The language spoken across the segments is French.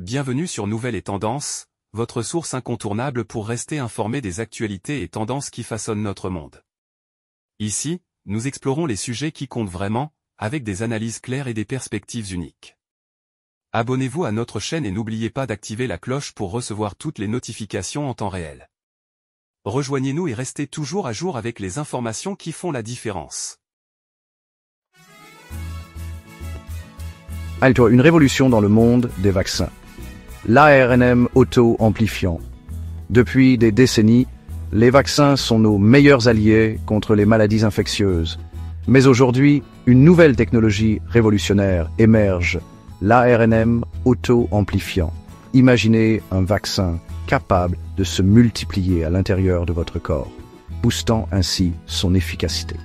Bienvenue sur Nouvelles et Tendances, votre source incontournable pour rester informé des actualités et tendances qui façonnent notre monde. Ici, nous explorons les sujets qui comptent vraiment, avec des analyses claires et des perspectives uniques. Abonnez-vous à notre chaîne et n'oubliez pas d'activer la cloche pour recevoir toutes les notifications en temps réel. Rejoignez-nous et restez toujours à jour avec les informations qui font la différence. Alto, une révolution dans le monde des vaccins. L'ARN auto-amplifiant. Depuis des décennies, les vaccins sont nos meilleurs alliés contre les maladies infectieuses. Mais aujourd'hui, une nouvelle technologie révolutionnaire émerge, l'ARN auto-amplifiant. Imaginez un vaccin capable de se multiplier à l'intérieur de votre corps, boostant ainsi son efficacité.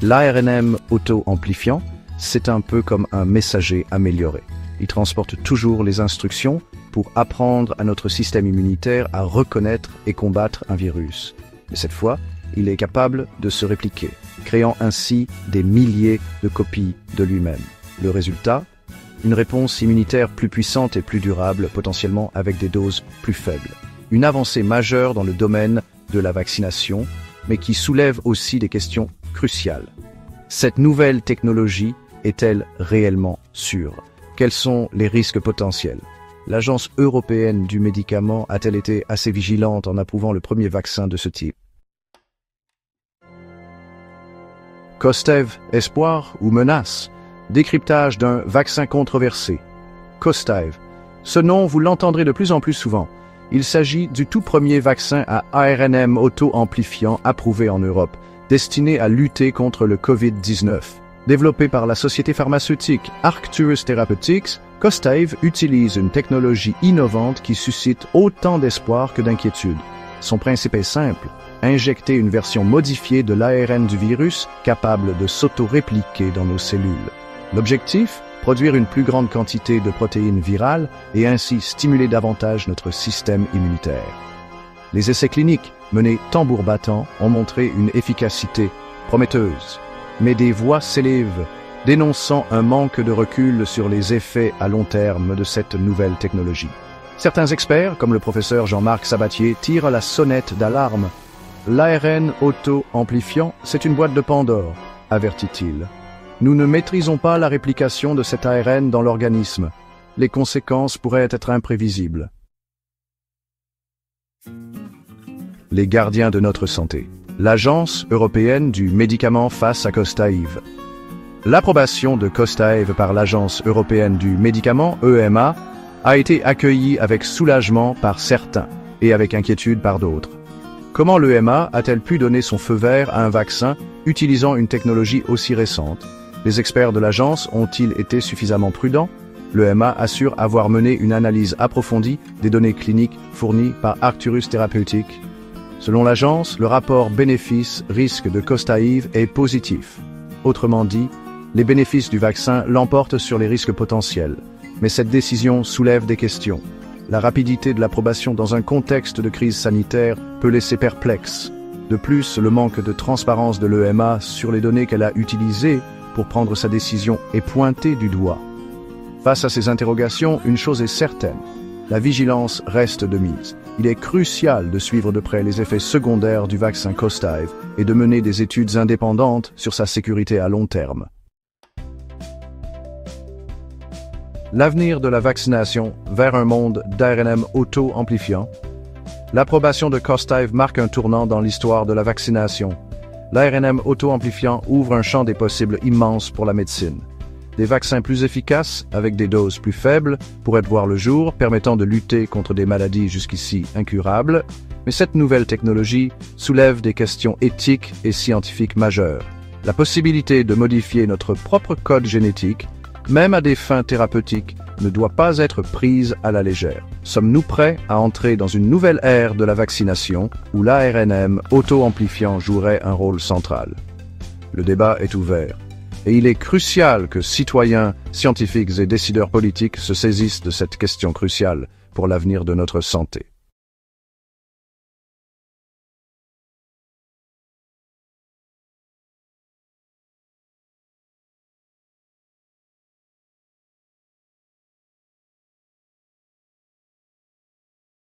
L'ARN auto-amplifiant, c'est un peu comme un messager amélioré. Il transporte toujours les instructions pour apprendre à notre système immunitaire à reconnaître et combattre un virus. Mais cette fois, il est capable de se répliquer, créant ainsi des milliers de copies de lui-même. Le résultat ? Une réponse immunitaire plus puissante et plus durable, potentiellement avec des doses plus faibles. Une avancée majeure dans le domaine de la vaccination, mais qui soulève aussi des questions cruciales. Cette nouvelle technologie est-elle réellement sûre ? Quels sont les risques potentiels ? L'Agence européenne du médicament a-t-elle été assez vigilante en approuvant le premier vaccin de ce type ? Kostaive, espoir ou menace ? Décryptage d'un vaccin controversé. Kostaive. Ce nom, vous l'entendrez de plus en plus souvent. Il s'agit du tout premier vaccin à ARN auto-amplifiant approuvé en Europe, destiné à lutter contre le Covid-19. Développé par la société pharmaceutique Arcturus Therapeutics, Kostaive utilise une technologie innovante qui suscite autant d'espoir que d'inquiétude. Son principe est simple, injecter une version modifiée de l'ARN du virus capable de s'auto-répliquer dans nos cellules. L'objectif ? Produire une plus grande quantité de protéines virales et ainsi stimuler davantage notre système immunitaire. Les essais cliniques, menés tambour battant, ont montré une efficacité prometteuse. Mais des voix s'élèvent, dénonçant un manque de recul sur les effets à long terme de cette nouvelle technologie. Certains experts, comme le professeur Jean-Marc Sabatier, tirent la sonnette d'alarme. L'ARN auto-amplifiant, c'est une boîte de Pandore, avertit-il. Nous ne maîtrisons pas la réplication de cet ARN dans l'organisme. Les conséquences pourraient être imprévisibles. Les gardiens de notre santé. L'Agence européenne du médicament face à Kostaive. L'approbation de Kostaive par l'Agence européenne du médicament, EMA, a été accueillie avec soulagement par certains et avec inquiétude par d'autres. Comment l'EMA a-t-elle pu donner son feu vert à un vaccin utilisant une technologie aussi récente ? Les experts de l'agence ont-ils été suffisamment prudents ? L'EMA assure avoir mené une analyse approfondie des données cliniques fournies par Arcturus Therapeutics. Selon l'agence, le rapport bénéfice-risque de Kostaive est positif. Autrement dit, les bénéfices du vaccin l'emportent sur les risques potentiels. Mais cette décision soulève des questions. La rapidité de l'approbation dans un contexte de crise sanitaire peut laisser perplexe. De plus, le manque de transparence de l'EMA sur les données qu'elle a utilisées pour prendre sa décision est pointé du doigt. Face à ces interrogations, une chose est certaine. La vigilance reste de mise. Il est crucial de suivre de près les effets secondaires du vaccin Kostaive et de mener des études indépendantes sur sa sécurité à long terme. L'avenir de la vaccination vers un monde d'ARN auto-amplifiant. L'approbation de Kostaive marque un tournant dans l'histoire de la vaccination. L'ARN auto-amplifiant ouvre un champ des possibles immense pour la médecine. Des vaccins plus efficaces, avec des doses plus faibles, pourraient voir le jour, permettant de lutter contre des maladies jusqu'ici incurables. Mais cette nouvelle technologie soulève des questions éthiques et scientifiques majeures. La possibilité de modifier notre propre code génétique, même à des fins thérapeutiques, ne doit pas être prise à la légère. Sommes-nous prêts à entrer dans une nouvelle ère de la vaccination où l'ARN auto-amplifiant jouerait un rôle central ? Le débat est ouvert. Et il est crucial que citoyens, scientifiques et décideurs politiques se saisissent de cette question cruciale pour l'avenir de notre santé.